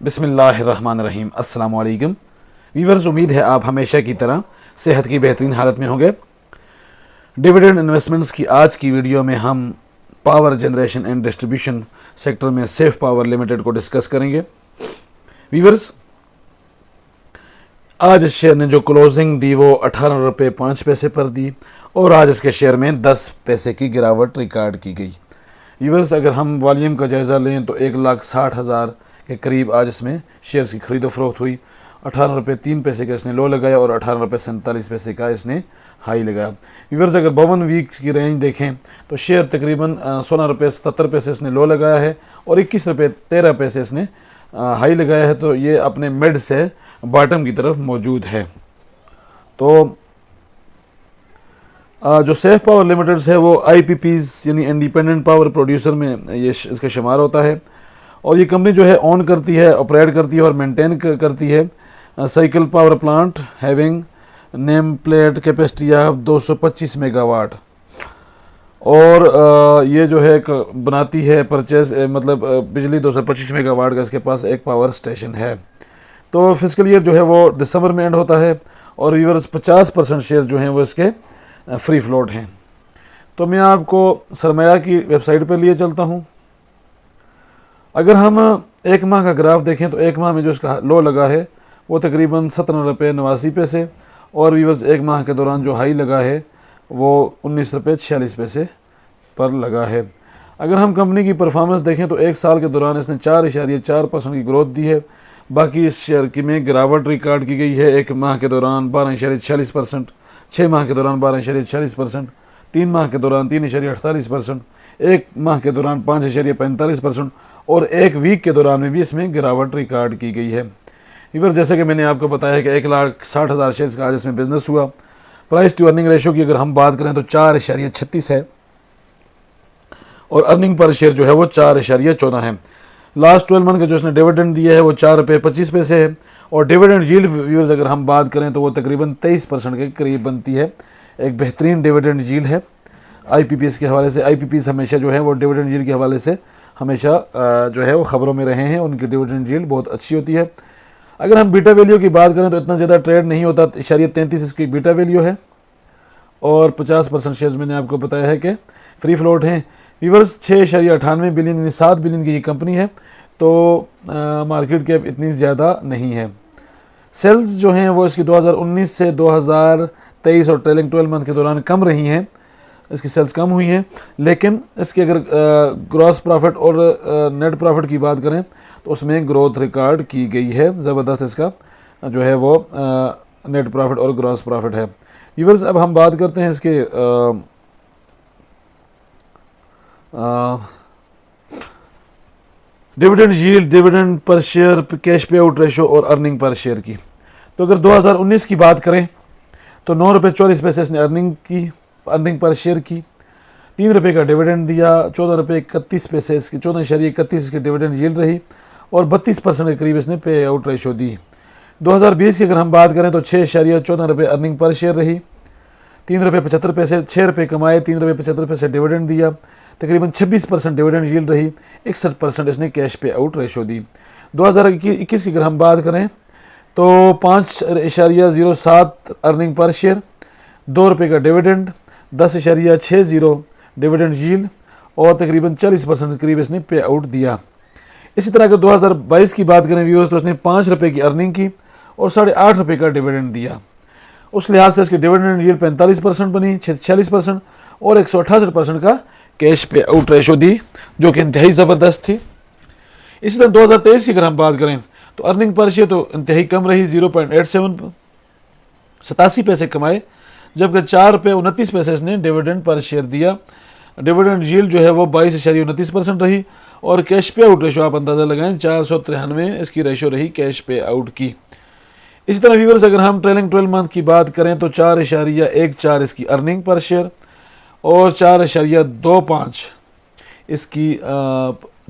बिस्मिल्लाहिर्रहमानिर्रहीम। अस्सलाम वालेकुम वीवर्स, उम्मीद है आप हमेशा की तरह सेहत की बेहतरीन हालत में होंगे। डिविडेंड इन्वेस्टमेंट्स की आज की वीडियो में हम power generation and distribution sector में सेफ पावर लिमिटेड को डिस्कस करेंगे। वीवर्स, आज इस शेयर ने जो क्लोजिंग दी वो 18 रुपये 5 पैसे पर दी और आज इसके शेयर में 10 पैसे की गिरावट रिकॉर्ड की गई। वीवर्स, अगर हम वॉल्यूम का जायज़ा लें तो 1,60,000 के करीब आज इसमें शेयर्स की खरीदो फरोख्त हुई। 18 रुपये 3 पैसे का इसने लो लगाया और 18 रुपये 47 पैसे का इसने हाई लगाया। व्यूअर्स, अगर 52 वीक्स की रेंज देखें तो शेयर तकरीबन 16 रुपये 77 पैसे इसने लो लगाया है और 21 रुपये 13 पैसे इसने हाई लगाया है। तो ये अपने मिड से बॉटम की तरफ मौजूद है। तो जो सेफ पावर लिमिटेड है वो IPPs यानी इंडिपेंडेंट पावर प्रोड्यूसर में ये इसका शुमार होता है और ये कंपनी जो है ऑन करती है, ऑपरेट करती है और मेंटेन करती है cycle power plant having name plate capacity of 225 megawatt और ये जो है बनाती है परचेज मतलब बिजली 225 मेगावाट का इसके पास एक पावर स्टेशन है। तो फिस्कल ईयर जो है वो दिसंबर में एंड होता है और व्यूअर्स 50% शेयर जो हैं वो इसके फ्री फ्लोट हैं। तो मैं आपको सरमाया की वेबसाइट पर लिए चलता हूँ। अगर हम एक माह का ग्राफ देखें तो एक माह में जो इसका लो लगा है वो तकरीबन 17 रुपये 89 पैसे और व्यूअर्स एक माह के दौरान जो हाई लगा है वो 19 रुपये 46 पैसे पर लगा है। अगर हम कंपनी की परफॉर्मेंस देखें तो एक साल के दौरान इसने 4.4% की ग्रोथ दी है। बाकी इस शेयर की में गिरावट रिकॉर्ड की गई है। एक माह के दौरान 12.46%, 6 माह के दौरान 12.46%, 3 माह के दौरान 3.48%, एक माह के दौरान 5.45% और एक वीक के दौरान में भी इसमें गिरावट रिकॉर्ड की गई है। इधर जैसे कि मैंने आपको बताया कि 1,60,000 शेयर्स का आज इसमें बिजनेस हुआ। प्राइस टू अर्निंग रेशो की अगर हम बात करें तो 4.36 है और अर्निंग पर शेयर जो है वो 4.14 है। लास्ट 12 मंथ का जो इसने डिविडेंड दिया है वो 4 रुपये 25 पैसे है और डिविडेंड यील्ड व्यूअर्स अगर हम बात करें तो वो तकरीबन 23% के करीब बनती है। एक बेहतरीन डिविडेंड यील्ड है IPPs के हवाले से। IPPs हमेशा जो है वो डिविडेंड यील्ड के हवाले से हमेशा जो है वो ख़बरों में रहे हैं। उनकी डिविडेंड यील्ड बहुत अच्छी होती है। अगर हम बीटा वैल्यू की बात करें तो इतना ज़्यादा ट्रेड नहीं होता। 33 इसकी बीटा वैल्यू है और 50% शेयर्स मैंने आपको बताया है कि फ्री फ्लोट हैं। व्यूअर्स, 6.98 बिलियन यानी 7 बिलियन की ये कंपनी है तो मार्केट कैप इतनी ज़्यादा नहीं है। सेल्स जो हैं वो इसकी 2019 से 2023 और ट्रेलिंग 12 मंथ के दौरान कम रही हैं। इसकी सेल्स कम हुई हैं, लेकिन इसके अगर ग्रॉस प्रॉफिट और नेट प्रॉफिट की बात करें तो उसमें ग्रोथ रिकॉर्ड की गई है। ज़बरदस्त इसका जो है वो नेट प्रॉफिट और ग्रॉस प्रॉफिट है। व्यूअर्स, अब हम बात करते हैं इसके dividend yield, dividend per share, cash पे आउट रेशो और अर्निंग पर शेयर की। तो अगर 2019 की बात करें तो 9 रुपये 44 पैसे इसने अर्निंग पर शेयर की, 3 रुपये का डिविडेंड दिया, 14 रुपये 31 पैसे इसकी 14.31 इसकी डिविडेंड यील्ड रही और 32% के करीब इसने पे आउट रेशो दी। 2020 की अगर हम बात करें तो 6.14 रुपये अर्निंग पर शेयर रही, 3 रुपये 75 पैसे, 6 रुपये कमाए, 3 रुपये 75 पैसे डिविडेंड दिया, तकरीबन 26% डिविडेंड यील्ड रही, 61% इसने कैश पे आउट रेशो दी। 2021 की अगर हम बात करें तो 5.07 अर्निंग पर शेयर, 2 रुपये का डिविडेंड, 10.60 डिविडेंड यील्ड और तकरीबन 40% के करीब इसने पे आउट दिया। इसी तरह अगर 2022 की बात करें व्यूअर्स तो इसने 5 रुपये की अर्निंग की और 8.5 रुपये का डिविडेंड दिया। उस लिहाज से इसकी डिविडेंड यील्ड 45% बनी, 46% और 168% का कैश पे आउट रेशो दी, जो कि इंतहाई ज़बरदस्त थी। इसी तरह 2023 की अगर हम बात करें तो अर्निंग पर शेयर तो इंतहाई कम रही, 0.87 87 पैसे कमाए, जबकि 4 रुपये 29 पैसे इसने डिविडेंड पर शेयर दिया। डिविडेंड यील्ड जो है वो 22.29% रही और कैश पे आउट रेशो आप अंदाज़ा लगाएं 493 इसकी रेशो रही कैश पे आउट की। इसी तरह व्यूअर्स, अगर हम ट्रेलिंग 12 मंथ की बात करें तो 4.14 इसकी अर्निंग पर शेयर और 4.25 इसकी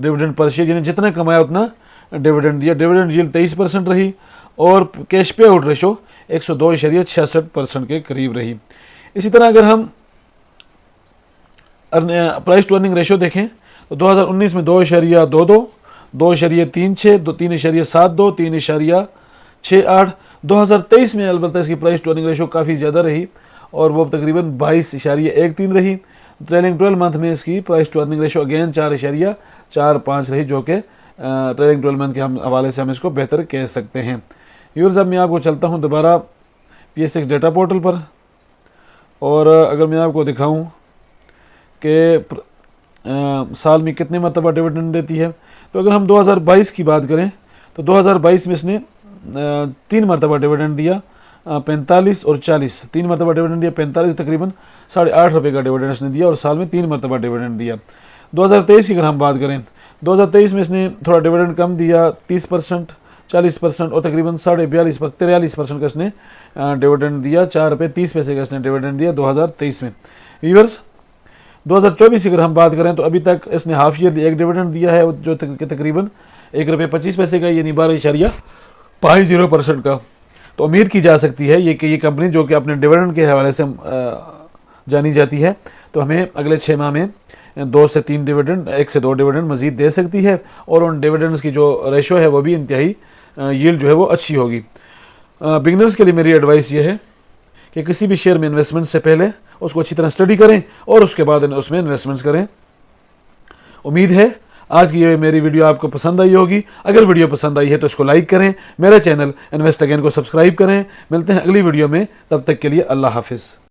डिविडेंड पर शेयर, यानी जितना कमाया उतना डिविडेंड दिया। डिविडेंड यील्ड 23% रही और कैश पे आउट रेशो 102.66% के करीब रही। इसी तरह अगर हम प्राइस टू अर्निंग रेशो देखें तो 2019 में 2.22, 2.36, 3.72, 3.68। 2023 में अलबत्ता इसकी प्राइस टू अर्निंग रेशो काफ़ी ज़्यादा रही और वो तकरीबन 22.13 रही। ट्रेलिंग 12 मंथ में इसकी price to earning ratio again 4.45 रही, जो कि ट्रेलिंग 12 मंथ के हम हवाले से हम इसको बेहतर कह सकते हैं। व्यूअर्स, अब मैं आपको चलता हूँ दोबारा PSX डेटा पोर्टल पर, और अगर मैं आपको दिखाऊं कि साल में कितने मरतबा डिविडेंड देती है, तो अगर हम 2022 की बात करें तो 2022 में इसने 3 मरतबा डिविडेंड दिया, 45 और 40। 3 मरतबा डिविडेंड दिया, 45 तकरीबन 8.5 रुपये का डिविडेंड इसने दिया, और साल में 3 मरतबा डिविडेंड दिया। 2023 की अगर हम बात करें, 2023 में इसने थोड़ा डिविडेंड कम दिया, 30%, 40% और तकरीबन 43% का इसने डिविडेंड दिया। 4 रुपये 30 पैसे का इसने डिविडेंड दिया 2023 में। व्यूअर्स, 2024 की अगर हम बात करें तो अभी तक इसने हाफ ईयरली एक डिविडेंड दिया है, जो तकरीबन 1 रुपये 25 पैसे का, यानी 12.50% का। तो उम्मीद की जा सकती है कि ये कंपनी, जो कि अपने डिविडेंड के हवाले से जानी जाती है, तो हमें अगले 6 माह में 2 से 3 डिविडेंड, 1 से 2 डिविडेंड मजीद दे सकती है, और उन डिविडेंड्स की जो रेशो है वो भी इंतहाई यील्ड जो है वो अच्छी होगी। बिगनर्स के लिए मेरी एडवाइस ये है कि किसी भी शेयर में इन्वेस्टमेंट से पहले उसको अच्छी तरह स्टडी करें और उसके बाद उसमें इन्वेस्टमेंट्स करें। उम्मीद है आज की ये मेरी वीडियो आपको पसंद आई होगी। अगर वीडियो पसंद आई है तो इसको लाइक करें, मेरा चैनल इन्वेस्ट अगेन को सब्सक्राइब करें। मिलते हैं अगली वीडियो में, तब तक के लिए अल्लाह हाफिज़।